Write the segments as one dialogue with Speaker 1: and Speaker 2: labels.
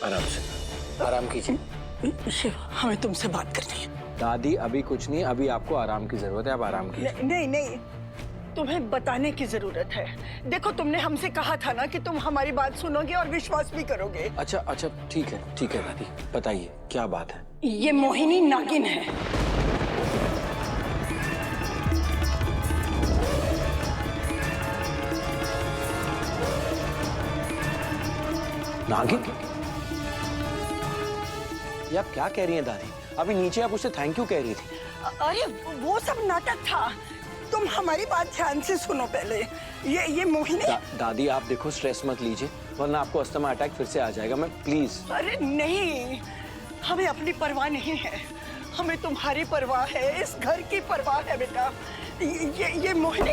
Speaker 1: आराम से, आराम कीजिए।
Speaker 2: शिव, हमें तुमसे बात करनी है।
Speaker 1: दादी अभी कुछ नहीं, अभी आपको आराम की जरूरत है, आप आराम कीजिए।
Speaker 2: नहीं नहीं, तुम्हें बताने की जरूरत है। देखो, तुमने हमसे कहा था ना कि तुम हमारी बात सुनोगे और विश्वास भी करोगे।
Speaker 1: अच्छा अच्छा, ठीक है दादी, बताइए क्या बात है।
Speaker 2: ये मोहिनी नागिन है।
Speaker 1: नागिन? ये आप क्या कह रही हैं दादी? अभी नीचे आप उससे थैंक यू कह रही थी।
Speaker 2: अरे वो सब नाटक था। तुम हमारी बात ध्यान से सुनो पहले। ये मोहिनी।
Speaker 1: दादी आप देखो, स्ट्रेस मत लीजिए वरना आपको अस्थमा अटैक फिर से आ जाएगा। मैं प्लीज।
Speaker 2: अरे नहीं, हमें अपनी परवाह नहीं है, हमें तुम्हारी परवाह है, इस घर की परवाह है बेटा। ये मोहिनी।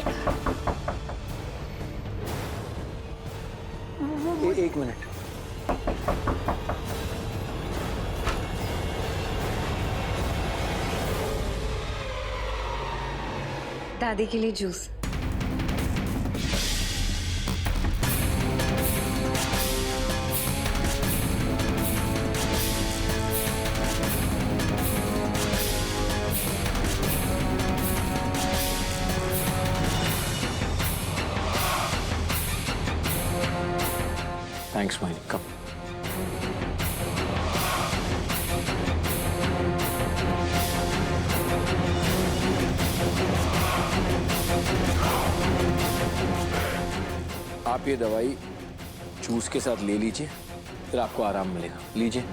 Speaker 1: एक मिनट।
Speaker 3: दादी के लिए जूस।
Speaker 1: थैंक्स मोहिनी, कम। आप ये दवाई जूस के साथ ले लीजिए, फिर आपको आराम मिलेगा। लीजिए।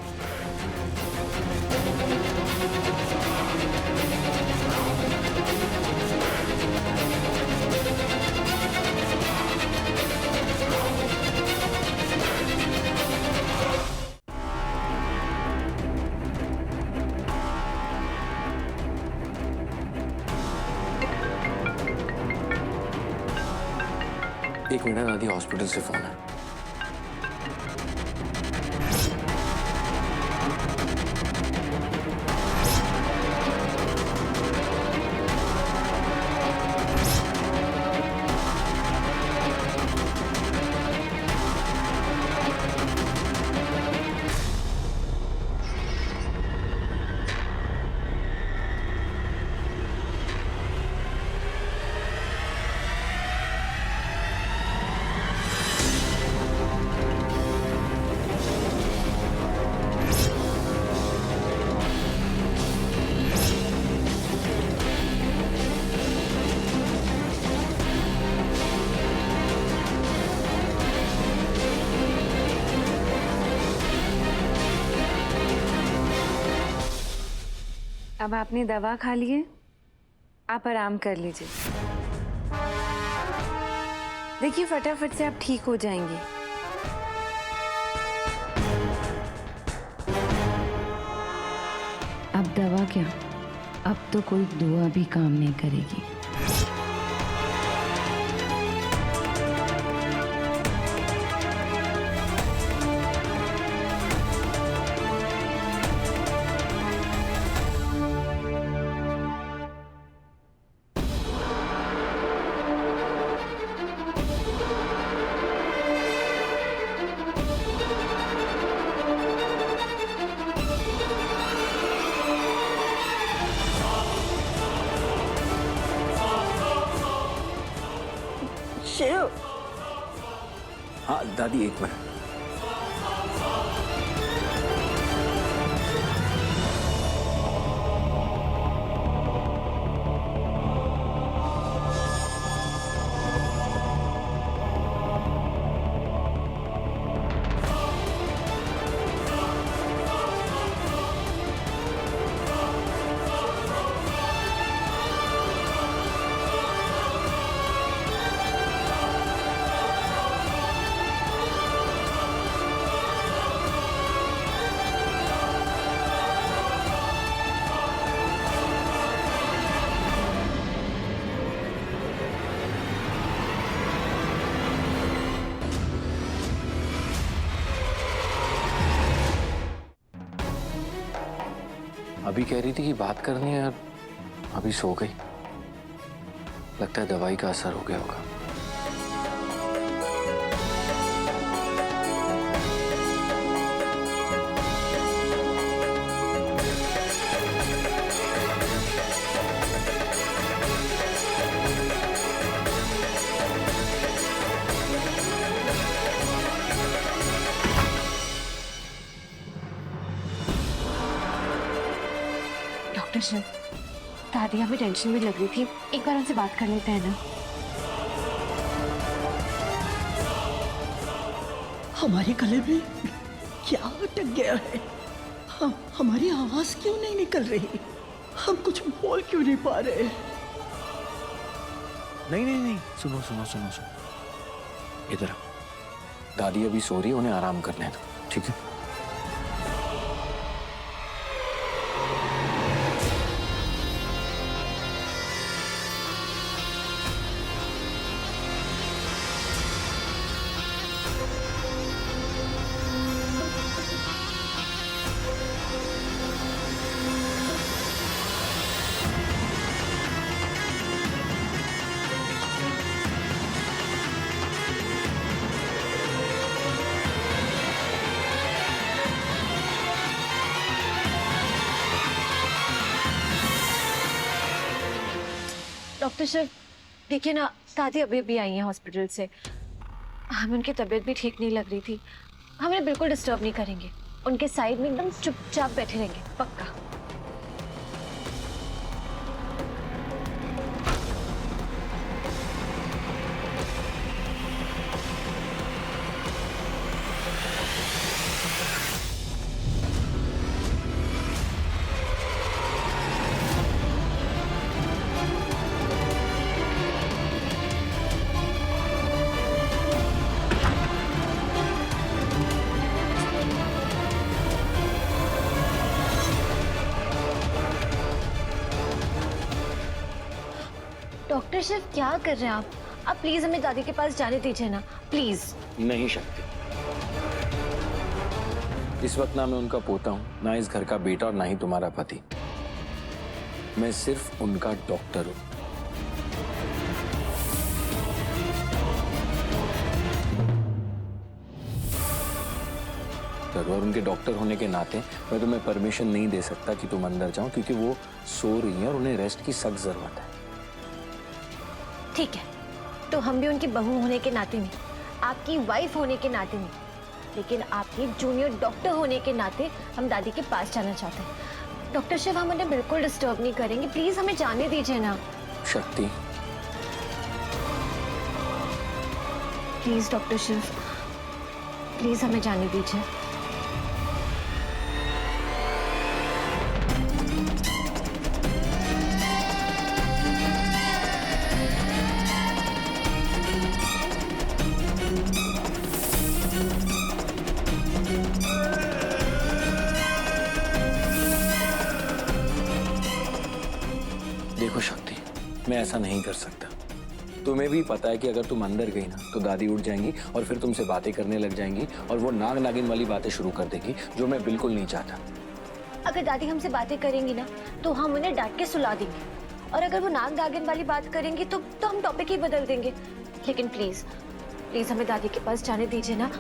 Speaker 1: एक मिनट दादी, हॉस्पिटल से फोन है।
Speaker 3: अब आपने दवा खा ली है, आप आराम कर लीजिए। देखिए फटाफट से आप ठीक हो जाएंगे। अब दवा क्या, अब तो कोई दुआ भी काम नहीं करेगी।
Speaker 2: शिव।
Speaker 1: हाँ दादी, एक मिनट। अभी कह रही थी कि बात करनी है, अभी सो गई। लगता है दवाई का असर हो गया होगा।
Speaker 4: डॉक्टर सर, दादी हमें टेंशन में लग रही थी, एक बार उनसे बात कर लेते हैं ना।
Speaker 2: हमारे गले में क्या अटक गया है? हमारी आवाज क्यों नहीं निकल रही? हम कुछ बोल क्यों नहीं पा रहे?
Speaker 1: नहीं नहीं नहीं, सुनो सुनो सुनो सुनो, इधर आओ। दादी अभी सो रही है, उन्हें आराम करने दो, ठीक है?
Speaker 4: डॉक्टर सर देखिए ना, दादी अभी अभी आई हैं हॉस्पिटल से। हमें उनकी तबीयत भी ठीक नहीं लग रही थी। हम उन्हें बिल्कुल डिस्टर्ब नहीं करेंगे, उनके साइड में एकदम चुपचाप बैठे रहेंगे, पक्का। डॉक्टर सर क्या कर रहे हैं आप प्लीज हमें दादी के पास जाने दीजिए ना, प्लीज।
Speaker 1: नहीं शक्ति, इस वक्त ना मैं उनका पोता हूं, ना इस घर का बेटा और ना ही तुम्हारा पति। मैं सिर्फ उनका डॉक्टर हूं। और उनके डॉक्टर होने के नाते मैं तुम्हें परमिशन नहीं दे सकता कि तुम अंदर जाओ, क्योंकि वो सो रही हैं और उन्हें रेस्ट की सख्त जरूरत है।
Speaker 4: ठीक है, तो हम भी उनकी बहू होने के नाते नहीं, आपकी वाइफ होने के नाते नहीं, लेकिन आपके जूनियर डॉक्टर होने के नाते हम दादी के पास जाना चाहते हैं। डॉक्टर शिव, हम उन्हें बिल्कुल डिस्टर्ब नहीं करेंगे, प्लीज हमें जाने दीजिए ना।
Speaker 1: शक्ति,
Speaker 4: प्लीज डॉक्टर शिव, प्लीज हमें जाने दीजिए।
Speaker 1: देखो शक्ति, मैं ऐसा नहीं कर सकता। तुम्हें भी पता है कि अगर तुम अंदर गई ना तो दादी उठ जाएंगी और फिर तुमसे बातें करने लग जाएंगी और वो नाग नागिन वाली बातें शुरू कर देगी, जो मैं बिल्कुल नहीं चाहता।
Speaker 4: अगर दादी हमसे बातें करेंगी ना तो हम उन्हें डांट के सुला देंगे, और अगर वो नाग नागिन वाली बात करेंगी तो हम टॉपिक ही बदल देंगे। लेकिन प्लीज प्लीज हमें दादी के पास जाने दीजिए ना।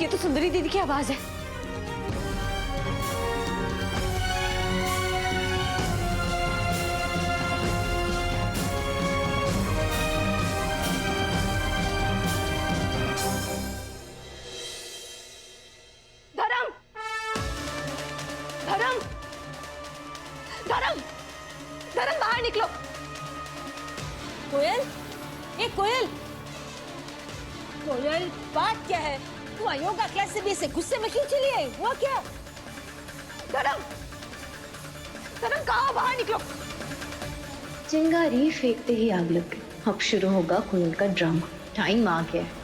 Speaker 4: ये तो सुंदरी दीदी की आवाज है।
Speaker 5: ए कोयल, कोयल बात क्या है? तू योगा क्लास से भी ऐसे गुस्से में क्यों चली आई? हुआ क्या?
Speaker 2: धर्म, धर्म कहाँ? बाहर निकलो।
Speaker 3: चिंगारी फेंकते ही आग लग गई। अब शुरू होगा कोयल का ड्रामा। टाइम आ गया है।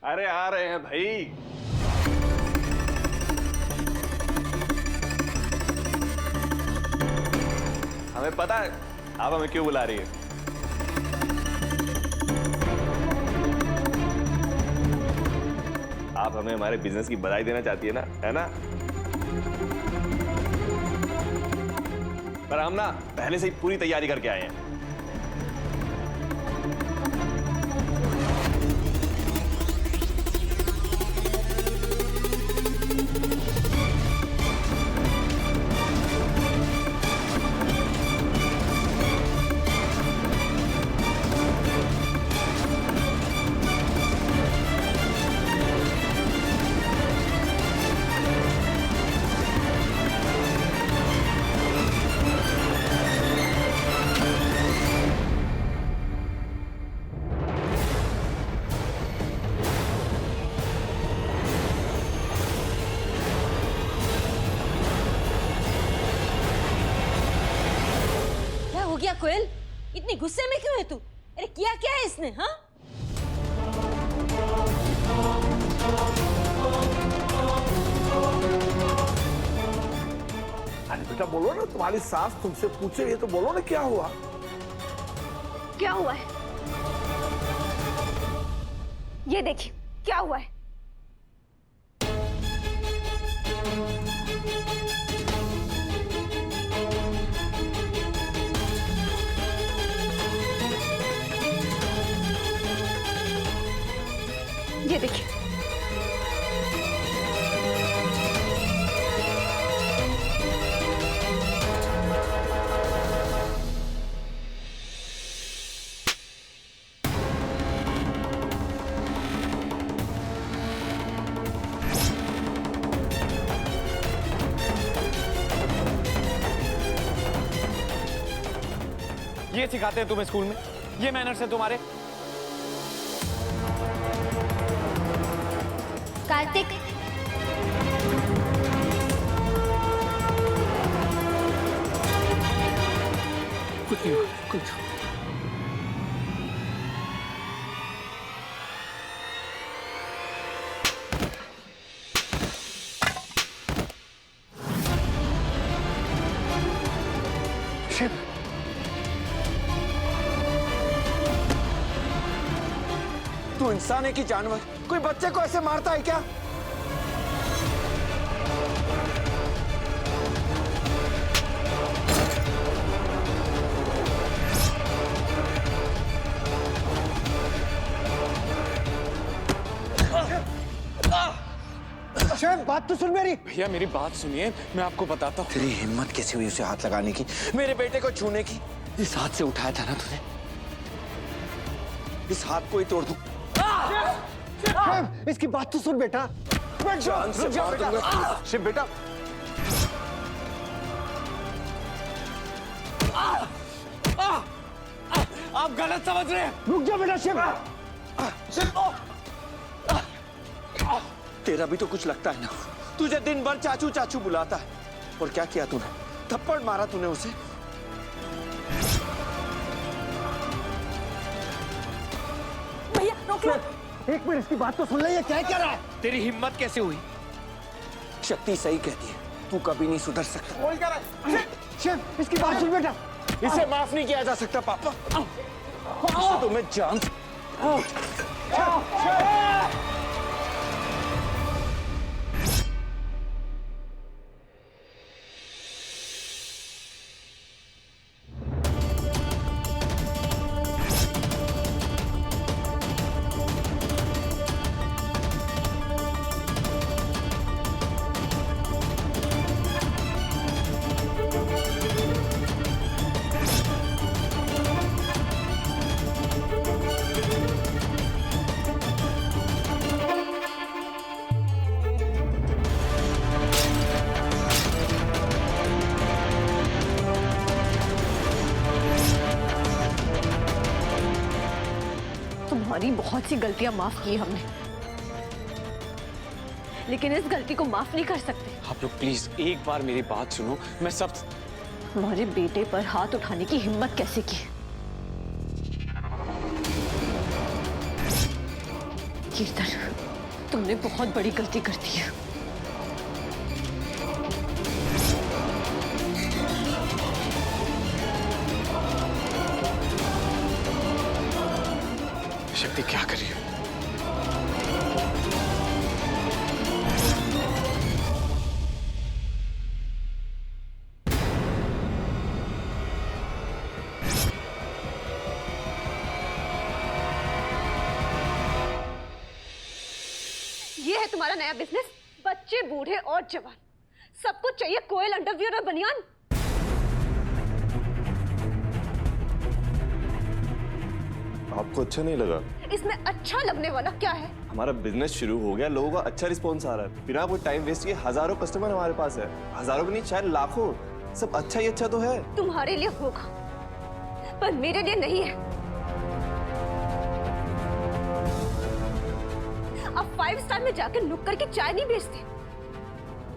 Speaker 6: अरे आ रहे हैं भाई। हमें पता है आप हमें क्यों बुला रही है। आप हमें हमारे बिजनेस की बधाई देना चाहती है ना, है ना? पर हम ना पहले से ही पूरी तैयारी करके आए हैं।
Speaker 5: हो गया कोयल? इतनी गुस्से में क्यों है तू? अरे किया क्या है इसने? हाँ,
Speaker 7: अरे बेटा बोलो ना, तुम्हारी सास तुमसे पूछे रही है तो बोलो ना क्या हुआ।
Speaker 4: क्या हुआ है? ये देखिए क्या हुआ है। ये देखिए।
Speaker 1: ये सिखाते हैं तुम्हें स्कूल में? ये मैनर्स है तुम्हारे?
Speaker 4: कार्तिक,
Speaker 1: कुछ नहीं, कुछ। शिव,
Speaker 7: तू इंसान है कि जानवर? कोई बच्चे को ऐसे मारता है क्या? शेफ, बात तो सुन मेरी।
Speaker 1: भैया मेरी बात सुनिए, मैं आपको बताता हूँ।
Speaker 7: तेरी हिम्मत कैसे हुई उसे हाथ लगाने की, मेरे बेटे को छूने की?
Speaker 1: इस हाथ से उठाया था ना तूने?
Speaker 7: इस हाथ को ही तोड़ दूं। इसकी बात तो सुन बेटा। जान से मार दूंगा। शिव बेटा,
Speaker 1: आप गलत समझ रहे हैं।
Speaker 7: रुक जा बेटा। शिव, तेरा भी तो कुछ लगता है ना। तुझे दिन भर चाचू चाचू बुलाता है, और क्या किया तूने? थप्पड़ मारा तूने उसे।
Speaker 5: भैया रोक लो।
Speaker 7: एक मिनट, इसकी बात तो सुन ले। ये क्या कह रहा है?
Speaker 1: तेरी हिम्मत कैसे हुई?
Speaker 7: शक्ति सही कहती है, तू कभी नहीं सुधर सकता। बोल क्या रहा है? शिव, इसकी बात सुन बेटा। इसे माफ नहीं किया जा सकता पापा। इसे तो मैं जान।
Speaker 4: तुम्हारी बहुत सी गलतियां माफ की हमने, लेकिन इस गलती को माफ नहीं कर सकते।
Speaker 7: आप लोग प्लीज एक बार मेरी बात सुनो। मैं सब
Speaker 4: हमारे बेटे पर हाथ उठाने की हिम्मत कैसे की? कीर्तन, तुमने बहुत बड़ी गलती कर दी है।
Speaker 7: शक्ति क्या कर रही है?
Speaker 4: ये है तुम्हारा नया बिजनेस? बच्चे, बूढ़े और जवान सबको चाहिए कोयल अंडरवियर और बनियान।
Speaker 6: आपको अच्छा नहीं लगा?
Speaker 4: इसमें अच्छा लगने वाला क्या है?
Speaker 6: हमारा बिजनेस शुरू हो गया, लोगों का अच्छा रिस्पॉन्स आ रहा है, बिना कोई टाइम वेस्ट किए हजारों कस्टमर हमारे पास है। हजारों भी नहीं, शायद लाखों। सब अच्छा ही अच्छा तो है।
Speaker 4: तुम्हारे लिए होगा, पर मेरे लिए नहीं है। अब 5 स्टार में जाकर नुक्कड़ की चाय नहीं बेचते।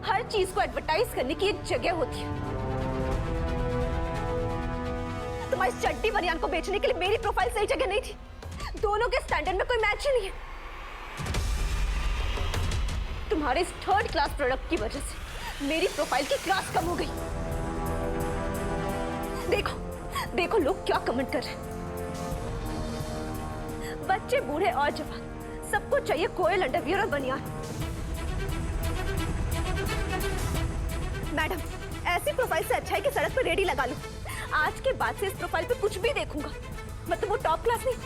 Speaker 4: हर चीज को एडवर्टाइज करने की एक जगह होती है। तुम्हारी चड्डी बनियान को बेचने के लिए मेरी प्रोफाइल सही जगह नहीं थी। दोनों के स्टैंडर्ड में कोई मैच ही नहीं है। तुम्हारे इस 3rd क्लास प्रोडक्ट की वजह से मेरी प्रोफाइल की क्लास कम हो गई। देखो देखो लोग क्या कमेंट कर रहे हैं। बच्चे, बूढ़े और जवान सबको चाहिए कोयल अंडरवियर और बनियान। मैडम, ऐसी प्रोफाइल से अच्छा है कि सड़क पर रेडी लगा लो। आज के बाद से इस प्रोफाइल पे कुछ भी देखूंगा, मतलब वो टॉप क्लास नहीं,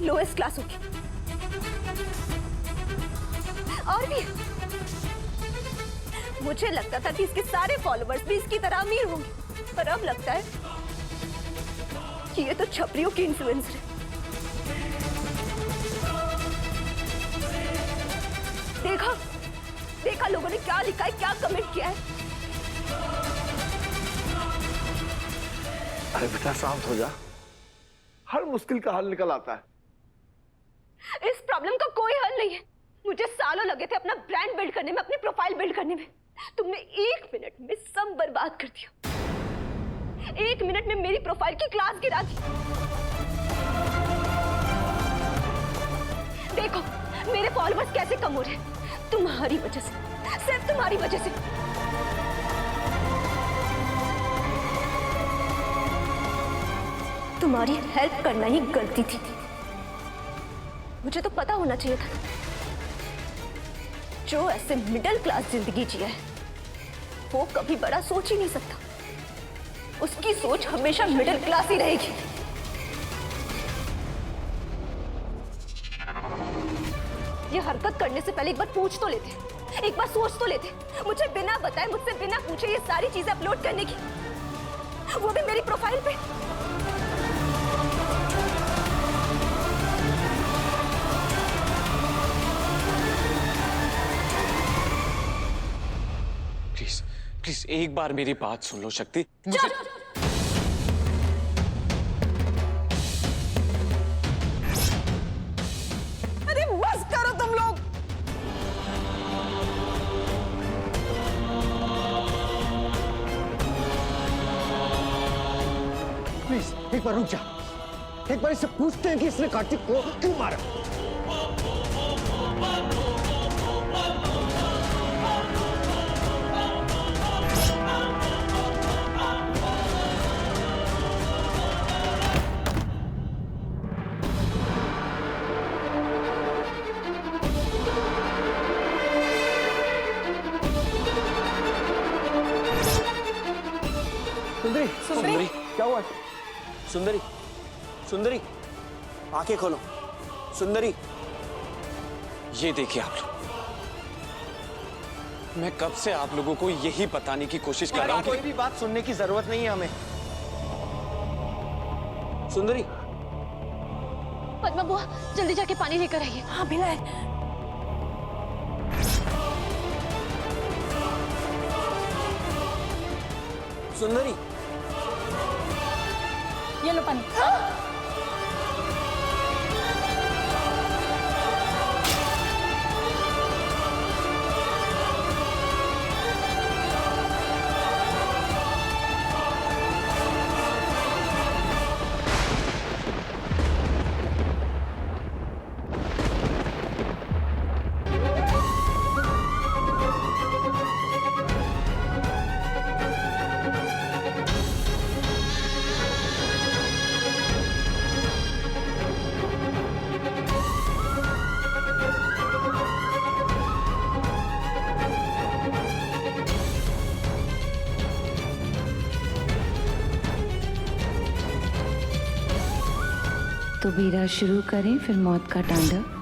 Speaker 4: लोएस्ट क्लास होगी। और भी मुझे लगता था कि इसके सारे फॉलोवर्स भी इसकी तरह अमीर होंगे, पर अब लगता है कि ये तो छपरियों की इन्फ्लुएंसर है। देखा देखा लोगों ने क्या लिखा है, क्या कमेंट किया है।
Speaker 8: अरे बेटा शांत हो जा, हर मुश्किल का हल निकल आता है।
Speaker 4: इस प्रॉब्लम का कोई हल नहीं है। मुझे सालों लगे थे अपना ब्रांड बिल्ड करने में, अपनी प्रोफाइल बिल्ड करने में। तुमने 1 मिनट में सब बर्बाद कर दिया। 1 मिनट में मेरी प्रोफाइल की क्लास गिरा दी। देखो मेरे फॉलोअर्स कैसे कम हो रहे हैं, तुम्हारी वजह से, सिर्फ तुम्हारी वजह से। तुम्हारी हेल्प करना ही गलती थी। मुझे तो पता होना चाहिए था। जो ऐसे मिडिल क्लास जिंदगी जिया है वो कभी बड़ा सोच ही नहीं सकता। उसकी सोच हमेशा मिडिल क्लास ही रहेगी। ये हरकत करने से पहले एक बार पूछ तो लेते, एक बार सोच तो लेते। मुझे बिना बताए, मुझसे बिना पूछे ये सारी चीजें अपलोड करने की, वो भी मेरी प्रोफाइल पे।
Speaker 7: प्लीज प्लीज एक बार मेरी बात सुन लो शक्ति। मुझे
Speaker 2: अरे बस करो तुम लोग।
Speaker 8: प्लीज एक बार रुक जा, एक बार इससे पूछते हैं कि इसने कार्तिक को क्यों मारा। सुंदरी,
Speaker 7: सुंदरी
Speaker 8: क्या हुआ?
Speaker 7: सुंदरी सुंदरी आंखें खोलो। सुंदरी, ये देखिए आप लोग, मैं कब से आप लोगों को यही बताने की कोशिश कर रहा हूँ।
Speaker 8: कोई भी बात सुनने की जरूरत नहीं है हमें।
Speaker 7: सुंदरी,
Speaker 4: पद्मा बुआ जल्दी जाके पानी लेकर आइए।
Speaker 2: हाँ भिलाए।
Speaker 7: सुंदरी,
Speaker 5: ये लो पानी।
Speaker 3: तो बीरा शुरू करें फिर मौत का तांडव।